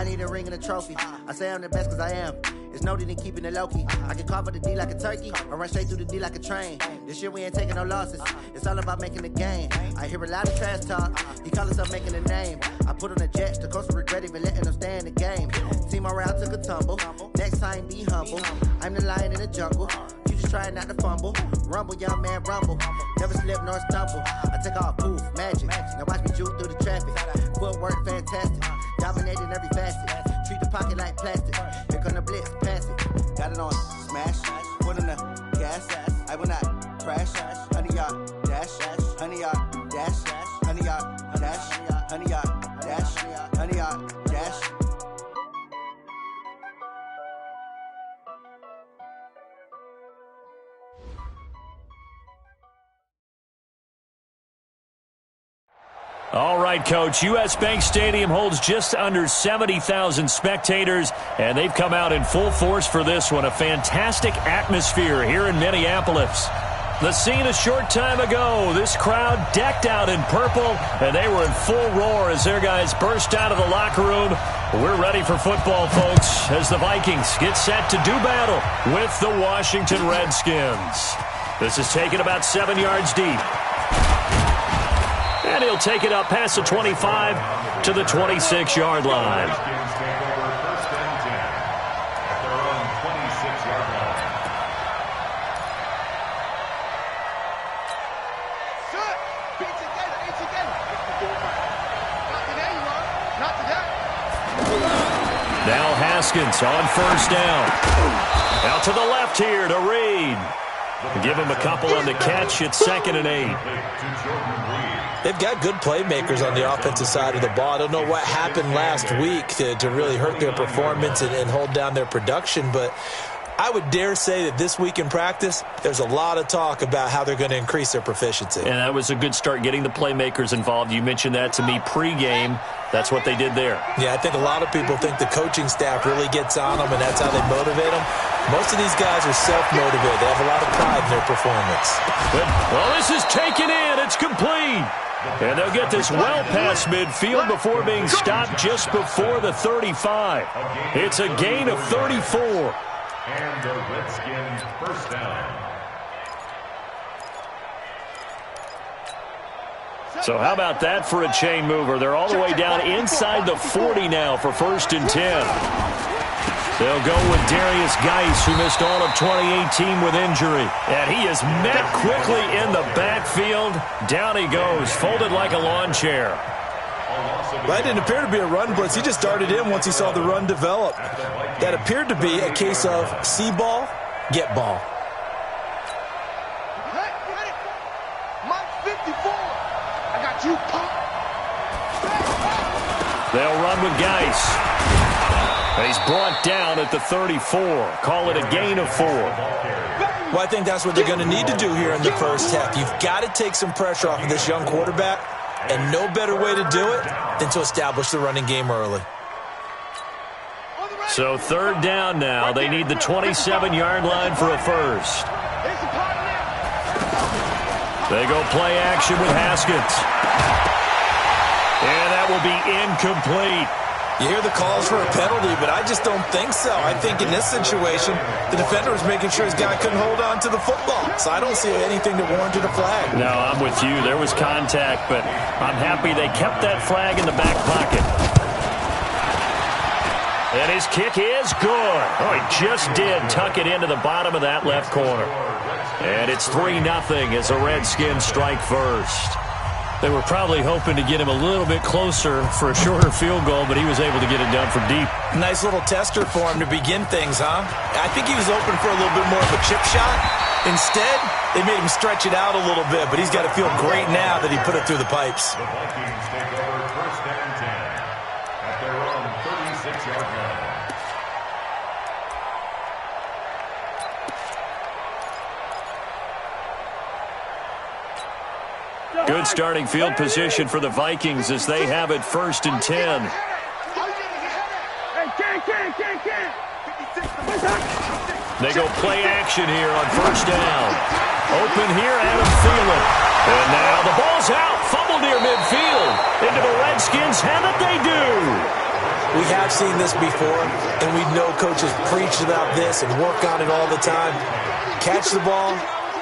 I need a ring and a trophy. I say I'm the best cause I am. It's no need in keeping it low-key. I can carve up the D like a turkey or run straight through the D like a train. This year we ain't taking no losses. It's all about making the game. I hear a lot of trash talk. He call himself making a name. I put on the Jets. The coach will regret even letting them stay in the game. Team around took a tumble. Next time be humble. I'm the lion in the jungle. You just trying not to fumble. Rumble, young man, rumble. Never slip nor stumble. I take off, poof, magic. Now watch me juke through the traffic. Footwork fantastic. Dominating every facet. Treat the pocket like plastic. Here come the blitz, pass it. Got it on smash. Foot in the gas. I will not crash. 100-yard dash. 100-yard dash. 100-yard dash. 100-yard dash. 100-yard dash. All right, Coach. U.S. Bank Stadium holds just under 70,000 spectators, and they've come out in full force for this one. A fantastic atmosphere here in Minneapolis. The scene a short time ago, this crowd decked out in purple, and they were in full roar as their guys burst out of the locker room. We're ready for football, folks, as the Vikings get set to do battle with the Washington Redskins. This is taken about 7 yards deep. And he'll take it up past the 25 to the 26-yard line. Now Haskins on first down. Out to the left here to Reed. Give him a couple on the catch. It's 2nd and 8. They've got good playmakers on the offensive side of the ball. I don't know what happened last week to really hurt their performance and hold down their production, but I would dare say that this week in practice, there's a lot of talk about how they're going to increase their proficiency. And that was a good start, getting the playmakers involved. You mentioned that to me pregame. That's what they did there. Yeah, I think a lot of people think the coaching staff really gets on them, and that's how they motivate them. Most of these guys are self-motivated. They have a lot of pride in their performance. Well, this is taken in. It's complete. And they'll get this well past midfield before being stopped just before the 35. It's a gain of 34. And the Redskins first down. So how about that for a chain mover? They're all the way down inside the 40 now for 1st and 10. They'll go with Darius Geis, who missed all of 2018 with injury. And he is met quickly in the backfield. Down he goes, folded like a lawn chair. That didn't appear to be a run blitz. He just darted in once he saw the run develop. That appeared to be a case of see ball, get ball. Mike 54. I got you, punk. They'll run with Geis. And he's brought down at the 34. Call it a gain of 4. Well, I think that's what they're going to need to do here in the first half. You've got to take some pressure off of this young quarterback, and no better way to do it than to establish the running game early. So 3rd down now. They need the 27-yard line for a first. They go play action with Haskins. And that will be incomplete. You hear the calls for a penalty, but I just don't think so. I think in this situation, the defender was making sure his guy couldn't hold on to the football. So I don't see anything that warranted a flag. No, I'm with you. There was contact, but I'm happy they kept that flag in the back pocket. And his kick is good. Oh, he just did tuck it into the bottom of that left corner. And it's 3-0 as the Redskins strike first. They were probably hoping to get him a little bit closer for a shorter field goal, but he was able to get it done from deep. Nice little tester for him to begin things, huh? I think he was open for a little bit more of a chip shot. Instead, they made him stretch it out a little bit, but he's got to feel great now that he put it through the pipes. The Vikings take over 1st and 10 at their own 36-yard line. Good starting field position for the Vikings as they have it 1st and 10. They go play action here on 1st down. Open here, Adam Thielen. And now the ball's out. Fumble near midfield. Into the Redskins have it, they do. We have seen this before, and we know coaches preach about this and work on it all the time. Catch the ball.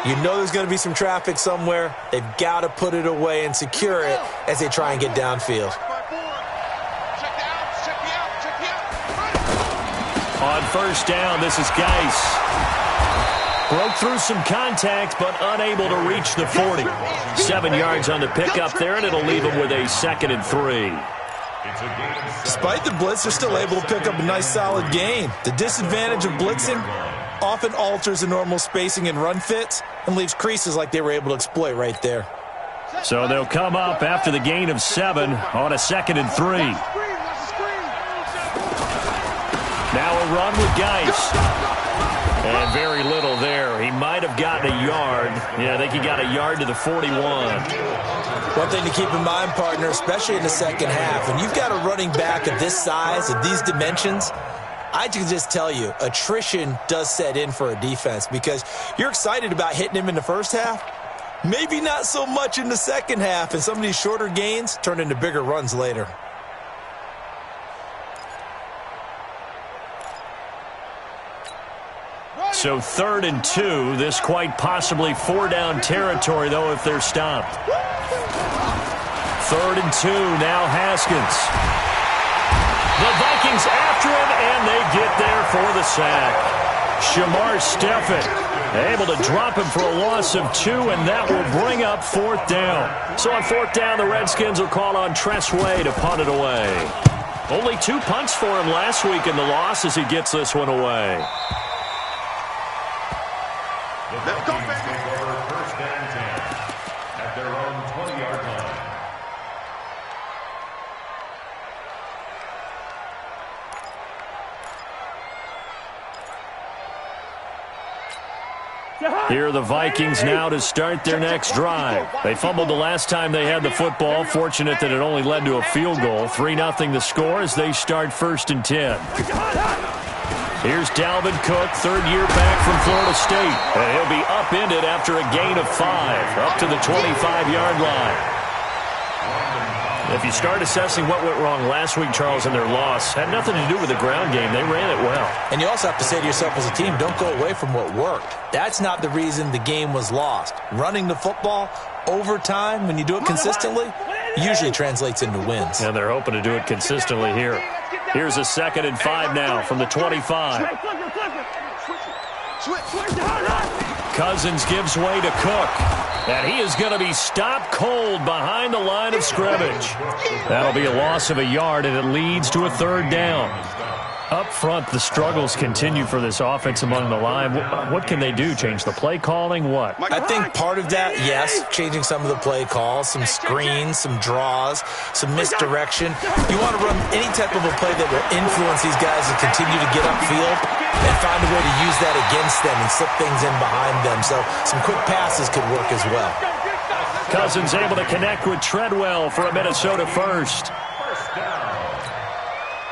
You know there's going to be some traffic somewhere. They've got to put it away and secure it as they try and get downfield. On first down, this is Geis. Broke through some contact, but unable to reach the 40. 7 yards on the pickup there, and it'll leave him with a 2nd and 3. Despite the blitz, they're still able to pick up a nice, solid gain. The disadvantage of blitzing often alters the normal spacing and run fits and leaves creases like they were able to exploit right there. So they'll come up after the gain of 7 on a 2nd and 3. Now a run with Geis. And very little there. He might have gotten a yard. Yeah, I think he got a yard to the 41. One thing to keep in mind, partner, especially in the second half, when you've got a running back of this size, of these dimensions, I can just tell you, attrition does set in for a defense because you're excited about hitting him in the first half. Maybe not so much in the second half, and some of these shorter gains turn into bigger runs later. So 3rd and 2. This quite possibly 4-down territory, though, if they're stopped. 3rd and 2. Now Haskins. The Vikings after him, and they get there for the sack. Shamar Stephen able to drop him for a loss of 2, and that will bring up 4th down. So on 4th down, the Redskins will call on Tress Way to punt it away. Only 2 punts for him last week in the loss as he gets this one away. Let's go, baby. Take over 1st and 10 at their own 20-yard line. Here are the Vikings now to start their next drive. They fumbled the last time they had the football. Fortunate that it only led to a field goal. 3-0 the score as they start 1st and 10. Here's Dalvin Cook, 3rd year back from Florida State. And he'll be upended after a gain of 5, up to the 25-yard line. If you start assessing what went wrong last week, Charles, in their loss, had nothing to do with the ground game. They ran it well. And you also have to say to yourself as a team, don't go away from what worked. That's not the reason the game was lost. Running the football over time, when you do it consistently, usually translates into wins. And they're hoping to do it consistently here. Here's a 2nd and 5 now from the 25. Cousins gives way to Cook. And he is going to be stopped cold behind the line of scrimmage. That'll be a loss of a yard, and it leads to a 3rd down. Up front, the struggles continue for this offense among the line. What can they do? Change the play calling? What? I think part of that, yes, changing some of the play calls, some screens, some draws, some misdirection. You want to run any type of a play that will influence these guys to continue to get upfield and find a way to use that against them and slip things in behind them. So some quick passes could work as well. Cousins able to connect with Treadwell for a Minnesota first.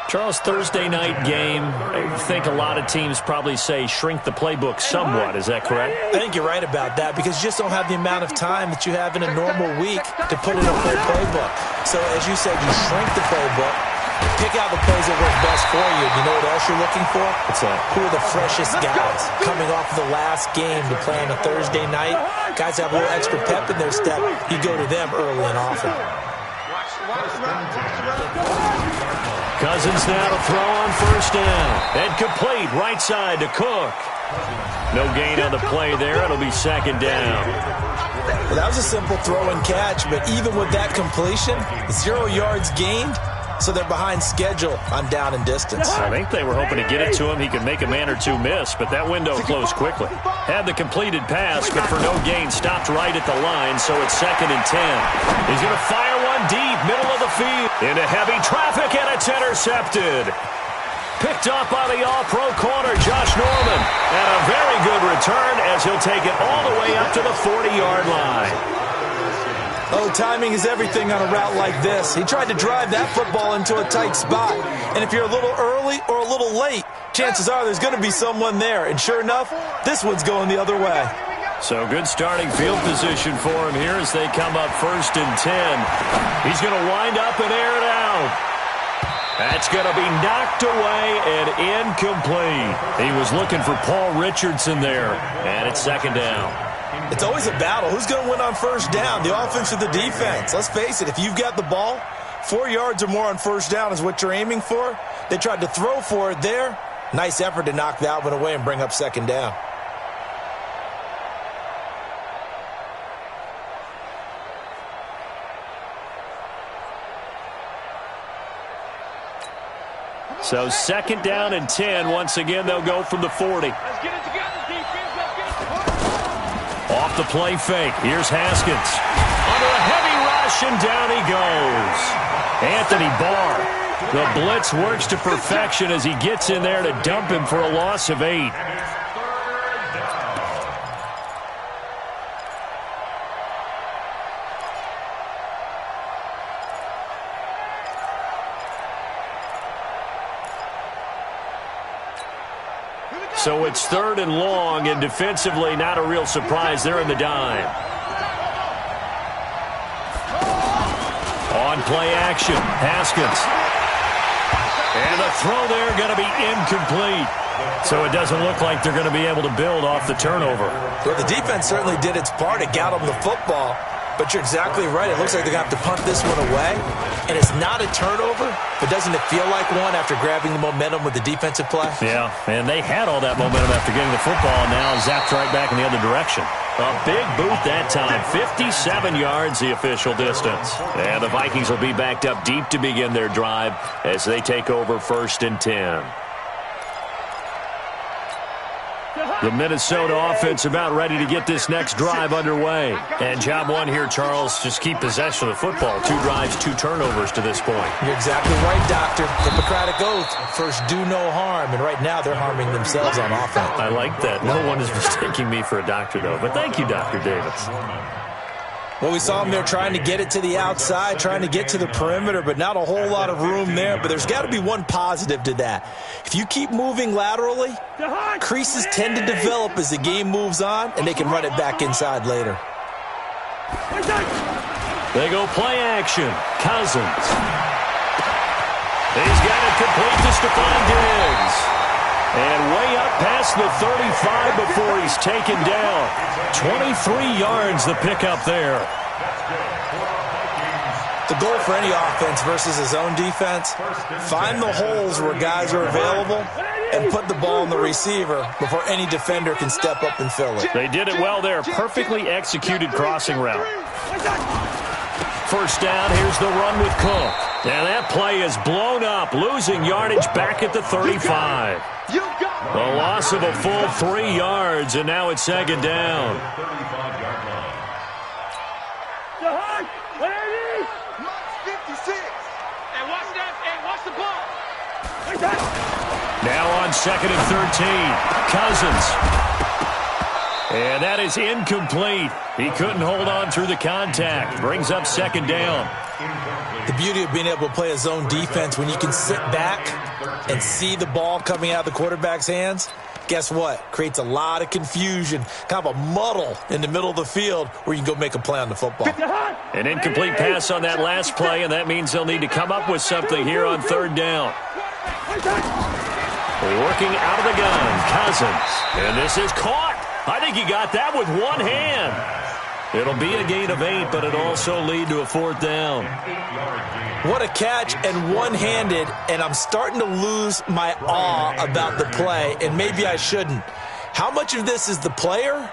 Charles, Thursday night game, I think a lot of teams probably say shrink the playbook somewhat. Is that correct? I think you're right about that because you just don't have the amount of time that you have in a normal week to put in a full playbook. So as you said, you shrink the playbook, pick out the plays that work best for you. You know what else you're looking for? What's that? Who are the freshest guys coming off of the last game to play on a Thursday night? Guys have a little extra pep in their step. You go to them early and often. Cousins now to throw on 1st down. And complete right side to Cook. No gain on the play there. It'll be 2nd down. Well, that was a simple throw and catch, but even with that completion, 0 yards gained, so they're behind schedule on down and distance. I think they were hoping to get it to him. He could make a man or two miss, but that window closed quickly. Had the completed pass, but for no gain, stopped right at the line, so it's 2nd and 10. He's going to fire one deep, middle of the field, into heavy traffic, and it's intercepted. Picked up by the all-pro corner, Josh Norman. And a very good return as he'll take it all the way up to the 40-yard line. Oh, timing is everything on a route like this. He tried to drive that football into a tight spot. And if you're a little early or a little late, chances are there's going to be someone there. And sure enough, this one's going the other way. So good starting field position for him here as they come up 1st and 10. He's going to wind up and air it out. That's going to be knocked away and incomplete. He was looking for Paul Richardson there, and it's second down. It's always a battle. Who's going to win on first down, the offense or the defense? Let's face it, if you've got the ball, 4 yards or more on first down is what you're aiming for. They tried to throw for it there. Nice effort to knock that one away and bring up second down. So second down and 10. Once again, they'll go from the 40. Let's get it together, defense. Let's get it. Off the play fake. Here's Haskins. Under a heavy rush, and down he goes. Anthony Barr. The blitz works to perfection as he gets in there to dump him for a loss of 8. So it's third and long, and defensively not a real surprise. They're in the dime. On play action, Haskins. And the throw there going to be incomplete. So it doesn't look like they're going to be able to build off the turnover. Well, the defense certainly did its part. It got them the football. But you're exactly right. It looks like they're going to have to punt this one away. And it's not a turnover, but doesn't it feel like one after grabbing the momentum with the defensive play? Yeah, and they had all that momentum after getting the football, and now zapped right back in the other direction. A big boot that time. 57 yards, the official distance. And the Vikings will be backed up deep to begin their drive as they take over first and 10. The Minnesota offense about ready to get this next drive underway. And job one here, Charles, just keep possession of the football. 2 drives, 2 turnovers to this point. You're exactly right, Doctor. Hippocratic oath. First, do no harm. And right now, they're harming themselves on offense. I like that. No one is mistaking me for a doctor, though. But thank you, Dr. Davis. Well, we saw them there trying to get it to the outside, trying to get to the perimeter, but not a whole lot of room there. But there's got to be one positive to that. If you keep moving laterally, creases tend to develop as the game moves on, and they can run it back inside later. They go play action. Cousins. He's got it complete to Stephon Diggs. And way up past the 35 before he's taken down. 23 yards the pickup there. The goal for any offense versus his own defense, find the holes where guys are available and put the ball on the receiver before any defender can step up and fill it. They did it well there. Perfectly executed crossing route. First down, here's the run with Cook. And that play is blown up, losing yardage back at the 35. A loss of a full 3 yards, and now it's second down. Now on second and 13, Cousins. And that is incomplete. He couldn't hold on through the contact. Brings up second down. The beauty of being able to play a zone defense when you can sit back and see the ball coming out of the quarterback's hands, guess what? Creates a lot of confusion, kind of a muddle in the middle of the field where you can go make a play on the football. An incomplete pass on that last play, and that means they'll need to come up with something here on third down. Working out of the gun, Cousins. And this is caught. I think he got that with one hand. It'll be a gain of 8, but it'll also lead to a fourth down. What a catch, and one-handed, and I'm starting to lose my awe about the play, and maybe I shouldn't. How much of this is the player?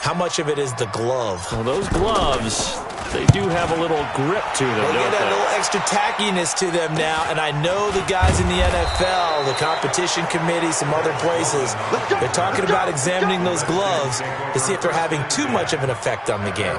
How much of it is the glove? Well, those gloves, they do have a little grip to them, They don't get a they? little extra tackiness to them now, and I know the guys in the NFL, the competition committee, some other places, they're talking about examining those gloves to see if they're having too much of an effect on the game.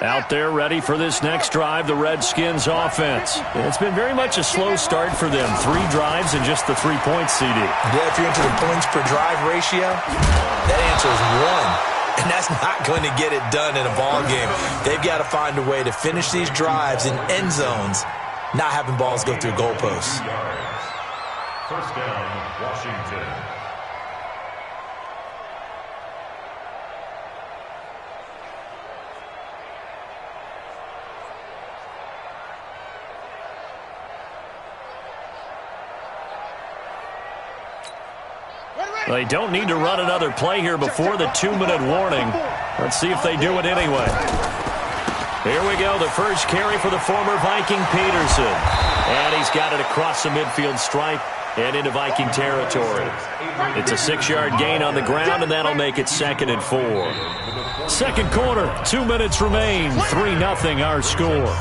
Out there ready for this next drive, the Redskins offense. It's been very much a slow start for them. 3 drives and just the 3 points, CD. Yeah, if you're into the points per drive ratio, that answer is 1. And that's not going to get it done in a ball game. They've got to find a way to finish these drives in end zones, not having balls go through goalposts. First down, Washington. They don't need to run another play here before the 2-minute warning. Let's see if they do it anyway. Here we go, the first carry for the former Viking Peterson. And he's got it across the midfield stripe and into Viking territory. It's a 6-yard gain on the ground, and that'll make it 2nd and 4. Second quarter, 2 minutes remain, 3-0 our score.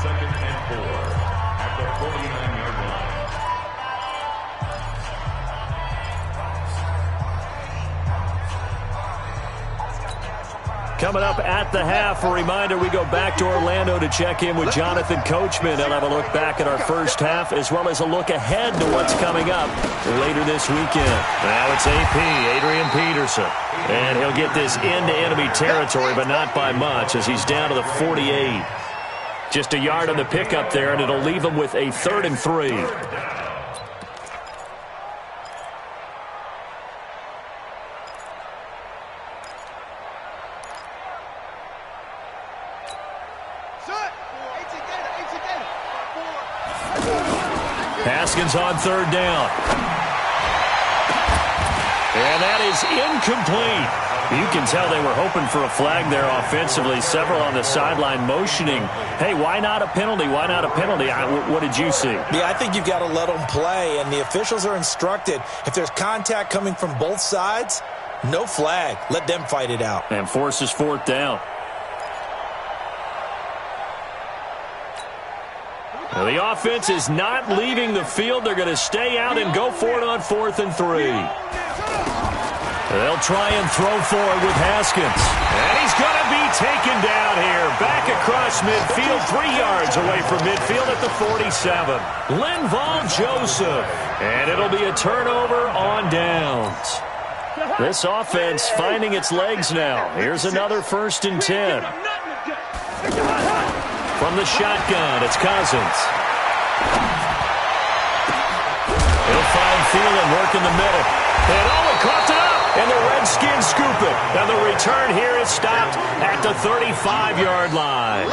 Coming up at the half, a reminder, we go back to Orlando to check in with Jonathan Coachman. He'll have a look back at our first half as well as a look ahead to what's coming up later this weekend. Now it's AP, Adrian Peterson. And he'll get this into enemy territory, but not by much as he's down to the 48. Just a yard on the pickup there, and it'll leave him with a 3rd and 3. Haskins on 3rd down. And that is incomplete. You can tell they were hoping for a flag there offensively. Several on the sideline motioning, hey, why not a penalty? Why not a penalty? What did you see? Yeah, I think you've got to let them play, and the officials are instructed. If there's contact coming from both sides, no flag. Let them fight it out. And forces 4th down. Now, the offense is not leaving the field. They're going to stay out and go for it on 4th and 3. They'll try and throw for it with Haskins. And he's going to be taken down here. Back across midfield, 3 yards away from midfield at the 47. Linval Joseph. And it'll be a turnover on downs. This offense finding its legs now. Here's another 1st and 10. From the shotgun, it's Cousins. He'll find Thielen, work in the middle. And he caught it up, and the Redskins scoop it. And the return here is stopped at the 35-yard line.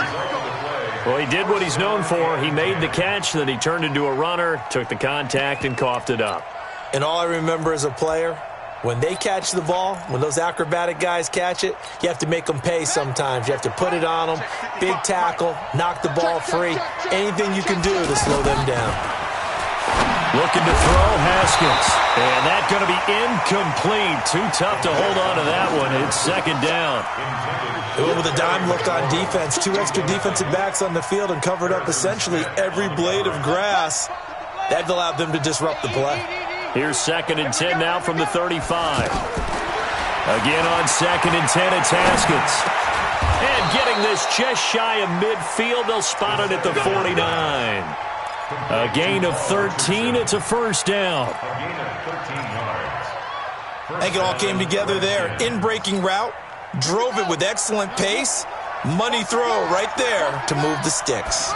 Well, he did what he's known for. He made the catch, then he turned into a runner, took the contact, and coughed it up. And all I remember as a player, when they catch the ball, when those acrobatic guys catch it, you have to make them pay sometimes. You have to put it on them, big tackle, knock the ball free, anything you can do to slow them down. Looking to throw, Haskins. And that's going to be incomplete. Too tough to hold on to that one. It's 2nd down. With a dime look on defense, 2 extra defensive backs on the field and covered up essentially every blade of grass. That allowed them to disrupt the play. Here's 2nd and 10 now from the 35. Again on 2nd and 10, it's Haskins. And getting this just shy of midfield, they'll spot it at the 49. A gain of 13, it's a 1st down. I think it all came together there. In-breaking route, drove it with excellent pace. Money throw right there to move the sticks.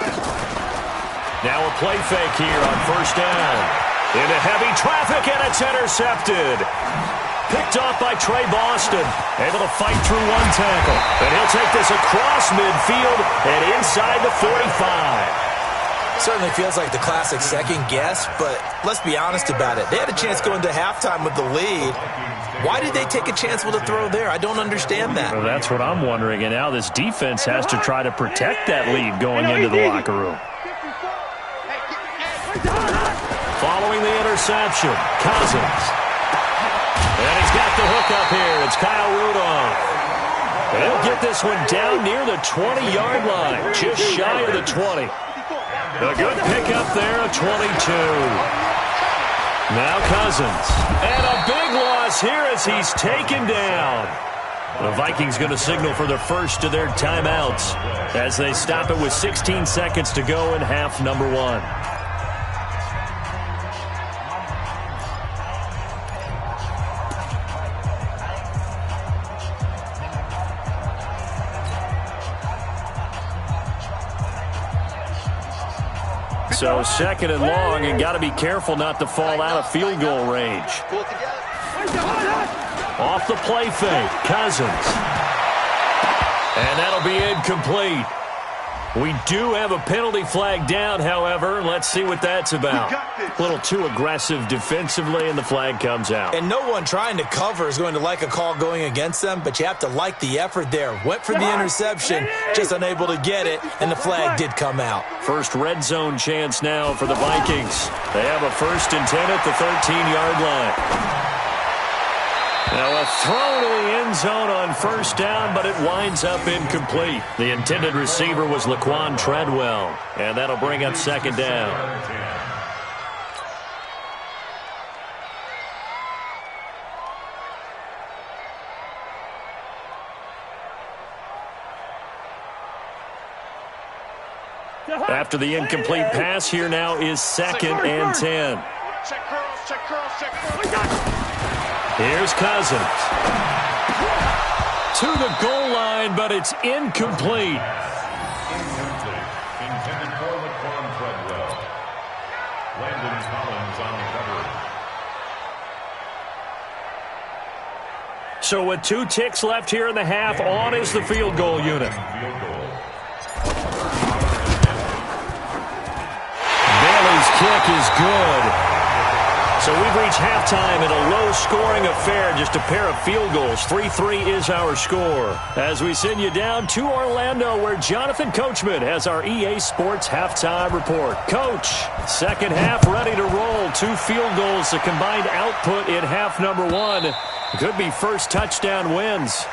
Now a play fake here on 1st down. Into heavy traffic, and it's intercepted. Picked off by Trey Boston. Able to fight through one tackle. And he'll take this across midfield and inside the 45. Certainly feels like the classic second guess, but let's be honest about it. They had a chance going to halftime with the lead. Why did they take a chance with a throw there? I don't understand that. Well, that's what I'm wondering. And now this defense has to try to protect that lead going into the locker room. Following the interception, Cousins. And he's got the hook up here. It's Kyle Rudolph. And he'll get this one down near the 20-yard line, just shy of the 20. A good pickup there, a 22. Now Cousins. And a big loss here as he's taken down. The Vikings going to signal for the first of their timeouts as they stop it with 16 seconds to go in half number 1. So 2nd and long, and got to be careful not to fall out of field goal range. Off the play fake, Cousins. And that'll be incomplete. We do have a penalty flag down, however. Let's see what that's about. A little too aggressive defensively, and the flag comes out. And no one trying to cover is going to like a call going against them, but you have to like the effort there. Went for the interception, just unable to get it, and the flag did come out. First red zone chance now for the Vikings. They have a 1st and 10 at the 13-yard line. Now a throw to the end zone on 1st down, but it winds up incomplete. The intended receiver was Laquan Treadwell, and that'll bring up 2nd down. After the incomplete pass, here now is 2nd and 10. Check curls, check curls, check curls. Here's Cousins. To the goal line, but it's incomplete. Incomplete. Intended for Laquan Treadwell. Landon Collins on the cover. So with 2 ticks left here in the half, on is the field goal unit. Field goal. Bailey's kick is good. So we've reached halftime in a low-scoring affair, just a pair of field goals. 3-3 is our score. As we send you down to Orlando, where Jonathan Coachman has our EA Sports halftime report. Coach, second half ready to roll. 2 field goals, the combined output in half number 1. Could be first touchdown wins.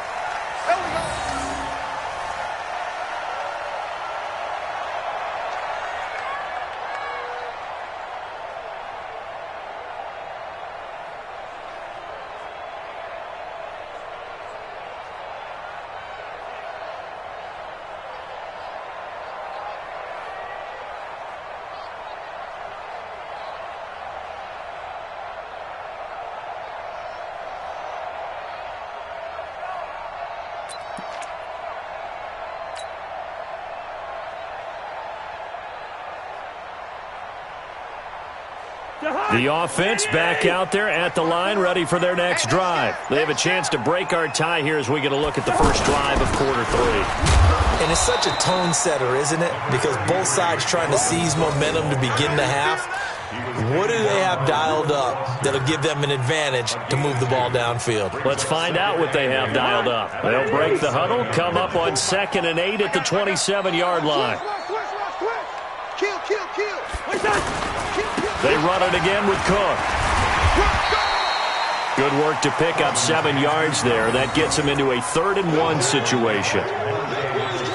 The offense back out there at the line, ready for their next drive. They have a chance to break our tie here as we get a look at the first drive of quarter 3. And it's such a tone setter, isn't it? Because both sides trying to seize momentum to begin the half. What do they have dialed up that'll give them an advantage to move the ball downfield? Let's find out what they have dialed up. They'll break the huddle, come up on 2nd and 8 at the 27-yard line. They run it again with Cook. Good work to pick up 7 yards there. That gets them into a 3rd and 1 situation.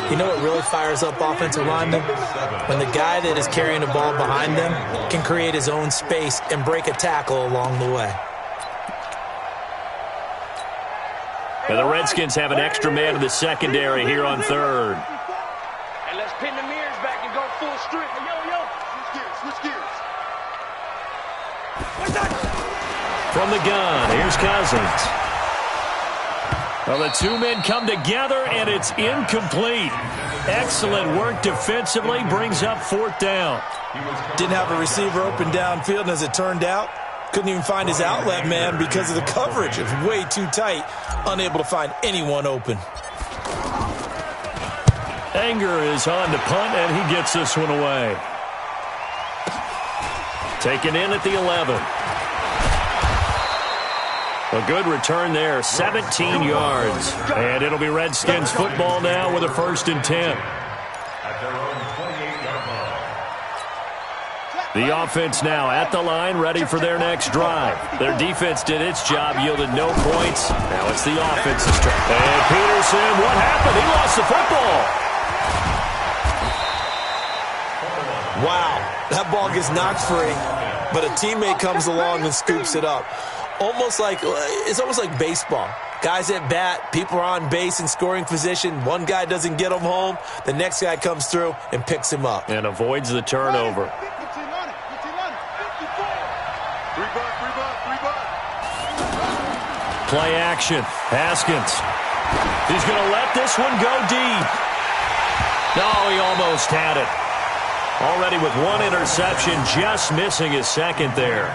You know what really fires up offensive linemen? When the guy that is carrying the ball behind them can create his own space and break a tackle along the way. And the Redskins have an extra man in the secondary here on 3rd. And let's pin the mirrors back and go full strip. Yo. Switch gears. From the gun, here's Cousins. Well, the 2 men come together, and it's incomplete. Excellent work defensively, brings up 4th down. Didn't have a receiver open downfield, and as it turned out, couldn't even find his outlet man because of the coverage. It was way too tight, unable to find anyone open. Anger is on to punt, and he gets this one away. Taken in at the 11. A good return there, 17 yards. And it'll be Redskins football now with a 1st and 10. At their own 28-yard line. The offense now at the line, ready for their next drive. Their defense did its job, yielded no points. Now it's the offense's turn. And Peterson, what happened? He lost the football. Wow, that ball gets knocked free, but a teammate comes along and scoops it up. It's almost like baseball. Guys at bat, people are on base in scoring position. One guy doesn't get him home. The next guy comes through and picks him up. And avoids the turnover. Play action. Haskins. He's going to let this one go deep. No, he almost had it. Already with 1 interception, just missing his 2nd there.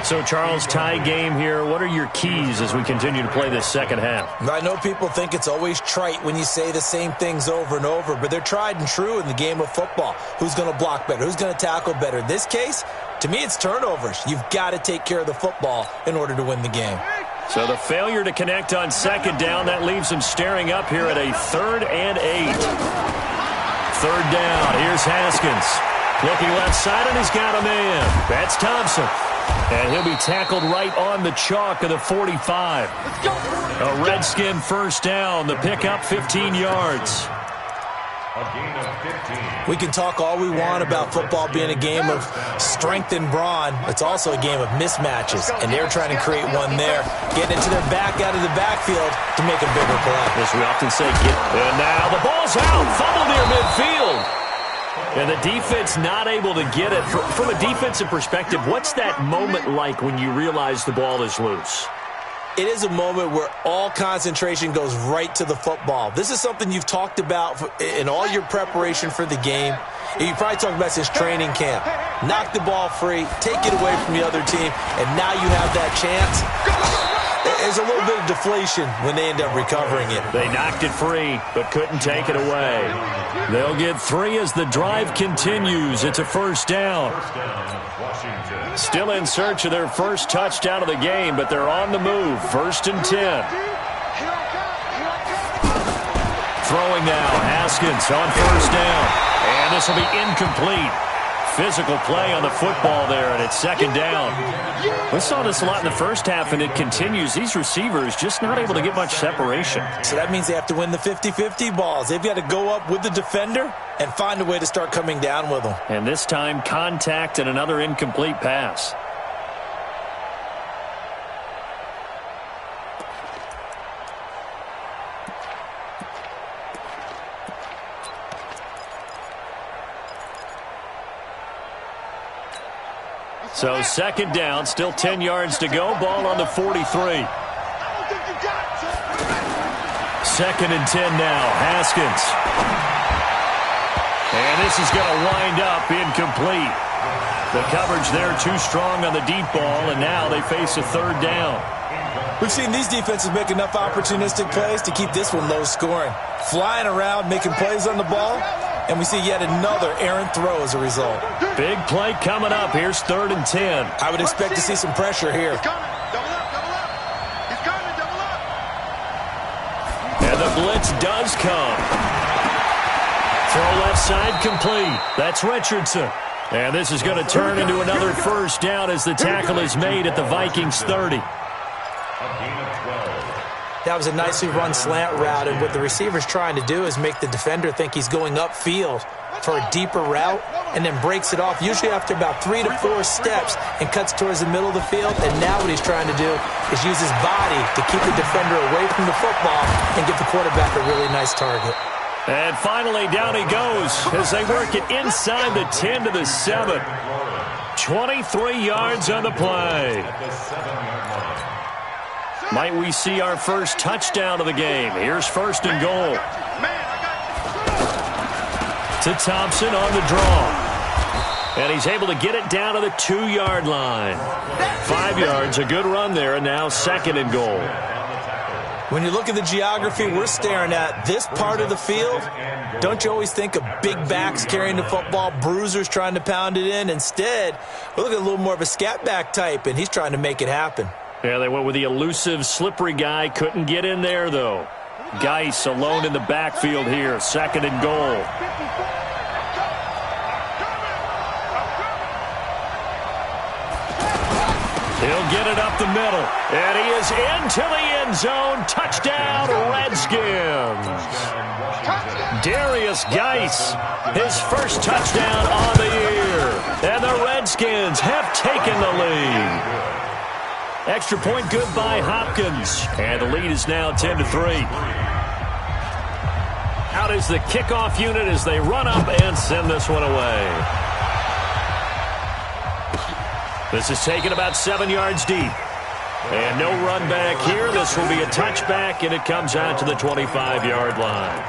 So, Charles, tie game here. What are your keys as we continue to play this second half? I know people think it's always trite when you say the same things over and over, but they're tried and true in the game of football. Who's going to block better? Who's going to tackle better? In this case, to me, it's turnovers. You've got to take care of the football in order to win the game. So the failure to connect on second down, that leaves them staring up here at a 3rd and 8. 3rd down. Here's Haskins. Looking left side, and he's got a man. That's Thompson. And he'll be tackled right on the chalk of the 45. A Redskin first down. The pickup, 15 yards. A gain of 15. We can talk all we want about football being a game of strength and brawn. It's also a game of mismatches, and they're trying to create one there, getting into their back out of the backfield to make a bigger play. As we often say, and now the ball's out. Fumble near midfield. And the defense not able to get it. From a defensive perspective, what's that moment like when you realize the ball is loose? It is a moment where all concentration goes right to the football. This is something you've talked about in all your preparation for the game. You probably talked about since training camp. Knock the ball free, take it away from the other team, and now you have that chance. There's a little bit of deflation when they end up recovering it. They knocked it free, but couldn't take it away. They'll get 3 as the drive continues. It's a first down. Still in search of their first touchdown of the game, but they're on the move. 1st and 10. Throwing now, Haskins on 1st down. And this will be incomplete. Physical play on the football there, and it's 2nd down. We saw this a lot in the first half, and it continues. These receivers just not able to get much separation. So that means they have to win the 50-50 balls. They've got to go up with the defender and find a way to start coming down with them. And this time, contact and another incomplete pass. So 2nd down, still 10 yards to go. Ball on the 43. 2nd and 10 now. Haskins. And this is going to wind up incomplete. The coverage there too strong on the deep ball, and now they face a 3rd down. We've seen these defenses make enough opportunistic plays to keep this one low scoring. Flying around, making plays on the ball, and we see yet another errant throw as a result. Big play coming up. Here's 3rd and 10. I would expect to see some pressure here. And the blitz does come. Throw left side complete. That's Richardson. And this is going to turn into another first down as the tackle is made at the Vikings 30. That was a nicely run slant route, and what the receiver's trying to do is make the defender think he's going upfield for a deeper route and then breaks it off, usually after about 3 to 4 steps, and cuts towards the middle of the field. And now what he's trying to do is use his body to keep the defender away from the football and give the quarterback a really nice target. And finally, down he goes as they work it inside the 10 to the 7. 23 yards on the play. Might we see our first touchdown of the game? Here's 1st and goal. To Thompson on the draw. And he's able to get it down to the 2-yard line. 5 yards, a good run there, and now 2nd and goal. When you look at the geography we're staring at, this part of the field, don't you always think of big backs carrying the football, bruisers trying to pound it in? Instead, we look at a little more of a scat back type, and he's trying to make it happen. Yeah, they went with the elusive, slippery guy. Couldn't get in there, though. Geis alone in the backfield here. 2nd and goal. He'll get it up the middle. And he is into the end zone. Touchdown, Redskins. Darius Geis, his first touchdown on the year. And the Redskins have taken the lead. Extra point good by Hopkins. And the lead is now 10-3. Out is the kickoff unit as they run up and send this one away. This is taken about 7 yards deep. And no run back here. This will be a touchback, and it comes out to the 25-yard line.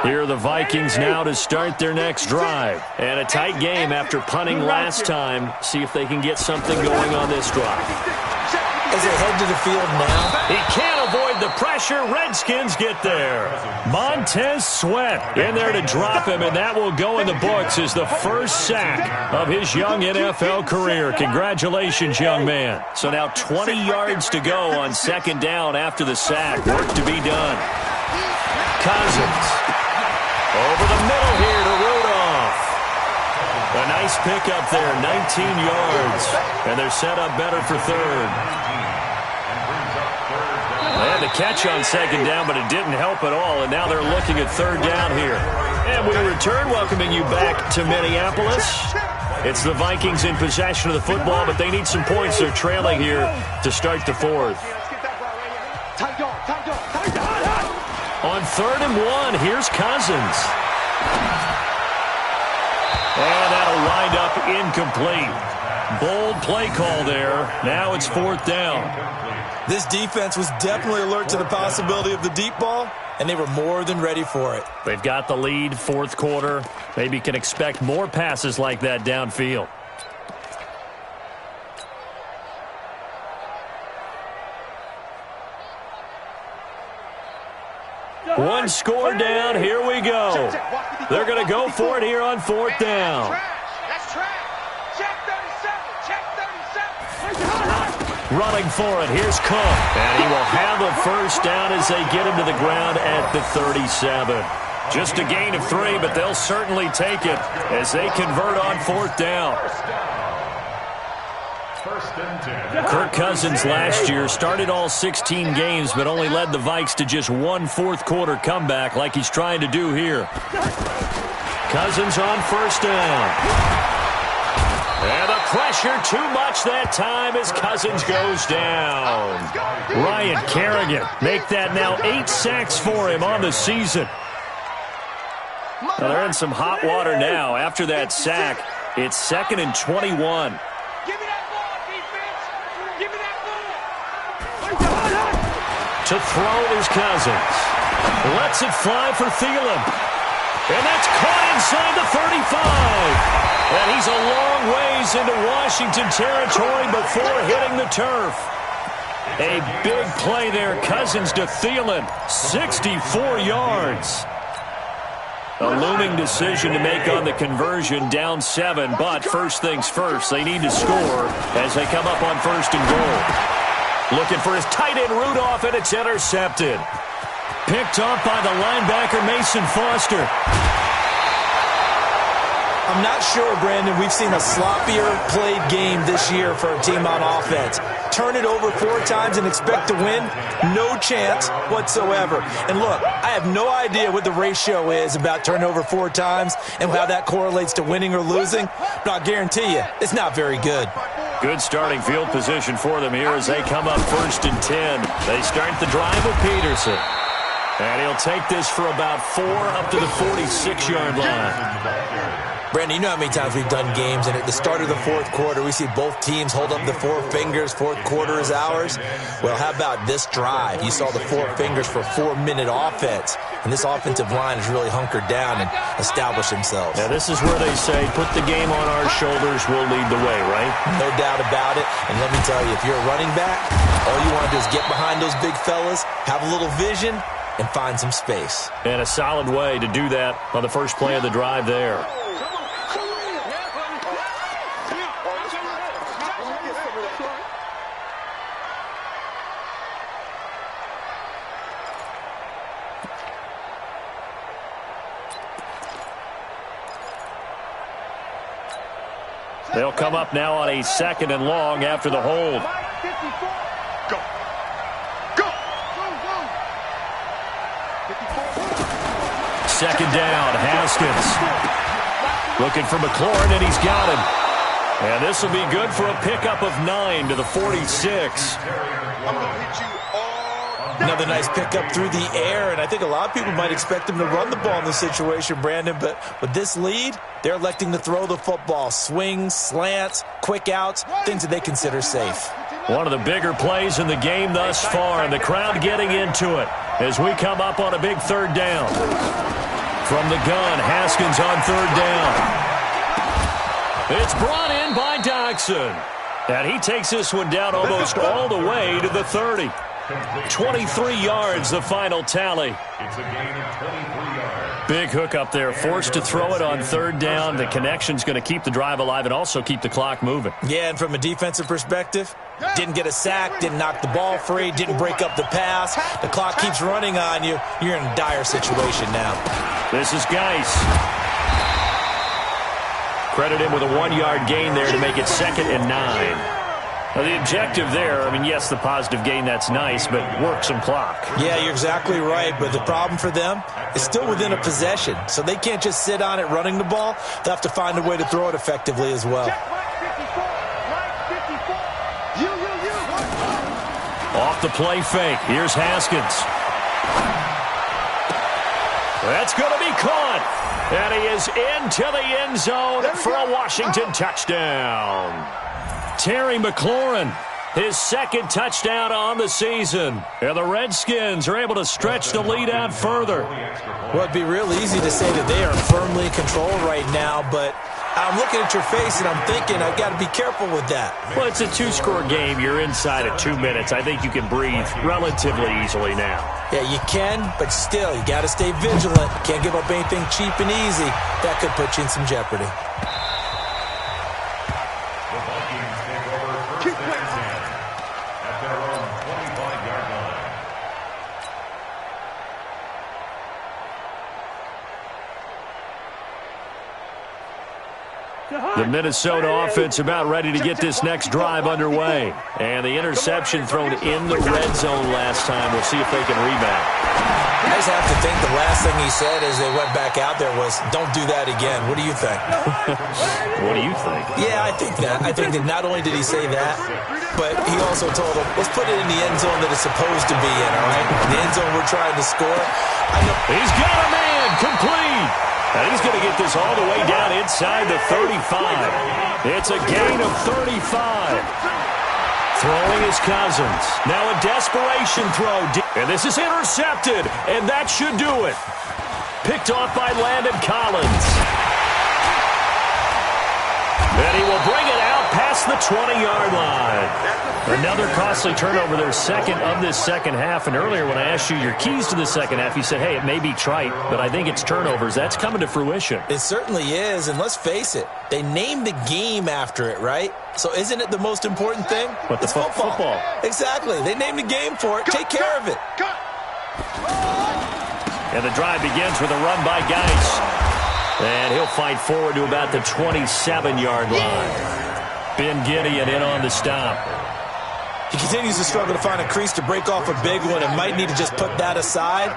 Here are the Vikings now to start their next drive. And a tight game after punting last time. See if they can get something going on this drive. As they head to the field now. He can't avoid the pressure. Redskins get there. Montez Sweat in there to drop him, and that will go in the books as the first sack of his young NFL career. Congratulations, young man. So now 20 yards to go on second down after the sack. Work to be done. Cousins over the middle here to Rudolph. A nice pickup there, 19 yards. And they're set up better for third. They had the catch on second down, but it didn't help at all. And now they're looking at third down here. And we return, welcoming you back to Minneapolis. It's the Vikings in possession of the football, but they need some points. They're trailing here to start the fourth. On 3rd and 1, here's Cousins. And that'll wind up incomplete. Bold play call there. Now it's 4th down. This defense was definitely alert to the possibility of the deep ball, and they were more than ready for it. They've got the lead, 4th quarter. Maybe can expect more passes like that downfield. One score down. Here we go. They're going to go for it here on 4th down. That's trash. Check 37. Check 37. Running for it. Here's Cook. And he will have a first down as they get him to the ground at the 37. Just a gain of 3, but they'll certainly take it as they convert on 4th down. Kirk Cousins last year started all 16 games, but only led the Vikes to just one 4th quarter comeback like he's trying to do here. Cousins on 1st down. And the pressure too much that time as Cousins goes down. Ryan Kerrigan make that now 8 sacks for him on the season. Now they're in some hot water now. After that sack, it's 2nd and 21. To throw is Cousins. Lets it fly for Thielen. And that's caught inside the 35. And he's a long ways into Washington territory before hitting the turf. A big play there. Cousins to Thielen. 64 yards. A looming decision to make on the conversion, down 7. But first things first, they need to score as they come up on 1st and goal. Looking for his tight end Rudolph, and it's intercepted. Picked off by the linebacker Mason Foster. I'm not sure, Brandon, we've seen a sloppier played game this year for a team on offense. Turn it over 4 times and expect to win? No chance whatsoever. And look, I have no idea what the ratio is about turning over 4 times and how that correlates to winning or losing, but I'll guarantee you, it's not very good. Good starting field position for them here as they come up 1st and 10. They start the drive with Peterson. And he'll take this for about 4 up to the 46-yard line. Brandon, you know how many times we've done games, and at the start of the 4th quarter, we see both teams hold up the 4 fingers, 4th quarter is ours. Well, how about this drive? You saw the 4 fingers for 4-minute offense, and this offensive line has really hunkered down and established themselves. Now, this is where they say, put the game on our shoulders, we'll lead the way, right? No doubt about it, and let me tell you, if you're a running back, all you want to do is get behind those big fellas, have a little vision, and find some space. And a solid way to do that on the first play of the drive there. They'll come up now on a 2nd and long after the hold. Go. Go. 2nd down, Haskins. Looking for McLaurin, and he's got him. And this will be good for a pickup of 9 to the 46. Another nice pickup through the air, and I think a lot of people might expect them to run the ball in this situation, Brandon, but with this lead, they're electing to throw the football. Swings, slants, quick outs, things that they consider safe. One of the bigger plays in the game thus far, and the crowd getting into it as we come up on a big 3rd down. From the gun, Haskins on third down. It's brought in by Dodson. And he takes this one down almost all the way to the 30. 23 yards, the final tally. It's a gain of 23 yards. Big hook up there, forced to throw it on third down. The connection's going to keep the drive alive and also keep the clock moving. Yeah, and from a defensive perspective, didn't get a sack, didn't knock the ball free, didn't break up the pass. The clock keeps running on you. You're in a dire situation now. This is Geis. Credit him with a 1-yard gain there to make it 2nd and 9. Now, the objective there, I mean, yes, the positive gain, that's nice, but work some clock. Yeah, you're exactly right, but the problem for them is still within a possession, so they can't just sit on it running the ball. They'll have to find a way to throw it effectively as well. Off the play fake. Here's Haskins. That's going to be caught. And he is into the end zone for a Washington touchdown. Terry McLaurin, his 2nd touchdown on the season. And the Redskins are able to stretch the lead out further. Well, it'd be real easy to say that they are firmly in control right now, but I'm looking at your face and I'm thinking I've got to be careful with that. Well, it's a 2-score game. You're inside at 2 minutes. I think you can breathe relatively easily now. Yeah, you can, but still, you got to stay vigilant. Can't give up anything cheap and easy. That could put you in some jeopardy. The Vikings take over first and 10 at their own 25-yard line. The Minnesota offense about ready to get this next drive underway. And the interception thrown in the red zone last time. We'll see if they can rebound. I just have to think the last thing he said as they went back out there was, don't do that again. What do you think? What do you think? Yeah, I think that. I think that not only did he say that, but he also told them, let's put it in the end zone that it's supposed to be in, all right? The end zone we're trying to score. I know. He's got a man, complete. And he's going to get this all the way down inside the 35. It's a gain of 35. Throwing his Cousins. Now a desperation throw. And this is intercepted. And that should do it. Picked off by Landon Collins. And he will bring it out past the 20-yard line. Another costly turnover, their 2nd of this second half. And earlier when I asked you your keys to the second half, you said, hey, it may be trite, but I think it's turnovers. That's coming to fruition. It certainly is, and let's face it, they named the game after it, right? So isn't it the most important thing? But it's football. Exactly. They named the game for it. Take care of it. And the drive begins with a run by Geis. And he'll fight forward to about the 27-yard line. Ben Gideon in on the stop. He continues to struggle to find a crease to break off a big one and might need to just put that aside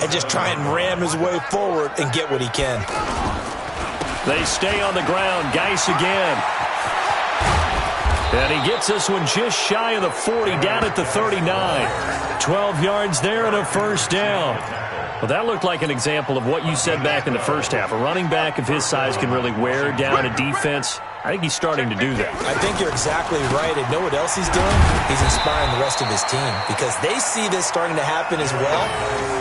and just try and ram his way forward and get what he can. They stay on the ground. Geis again. And he gets this one just shy of the 40, down at the 39. 12 yards there and a first down. Well, that looked like an example of what you said back in the first half. A running back of his size can really wear down a defense. I think he's starting to do that. I think you're exactly right. And know what else he's doing? He's inspiring the rest of his team because they see this starting to happen as well.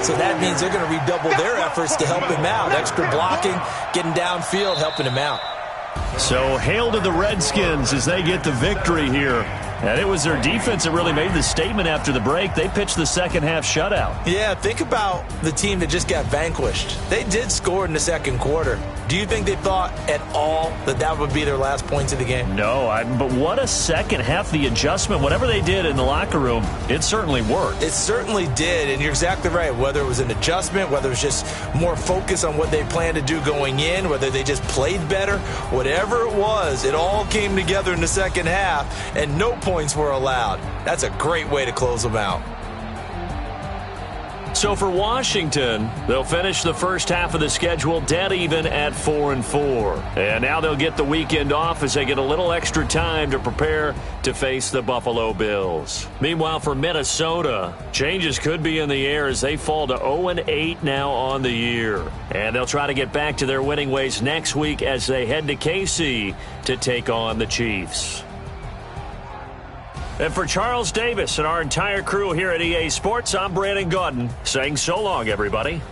So that means they're going to redouble their efforts to help him out. Extra blocking, getting downfield, helping him out. So hail to the Redskins as they get the victory here. And it was their defense that really made the statement after the break. They pitched the second half shutout. Yeah, think about the team that just got vanquished. They did score in the second quarter. Do you think they thought at all that that would be their last points of the game? No, but what a second half. The adjustment, whatever they did in the locker room, it certainly worked. It certainly did, and you're exactly right. Whether it was an adjustment, whether it was just more focus on what they planned to do going in, whether they just played better, whatever it was, it all came together in the second half, and no points were allowed. That's a great way to close them out. So for Washington, they'll finish the first half of the schedule dead even at 4-4. And now they'll get the weekend off as they get a little extra time to prepare to face the Buffalo Bills. Meanwhile, for Minnesota, changes could be in the air as they fall to 0-8 now on the year. And they'll try to get back to their winning ways next week as they head to KC to take on the Chiefs. And for Charles Davis and our entire crew here at EA Sports, I'm Brandon Gaudin saying so long, everybody.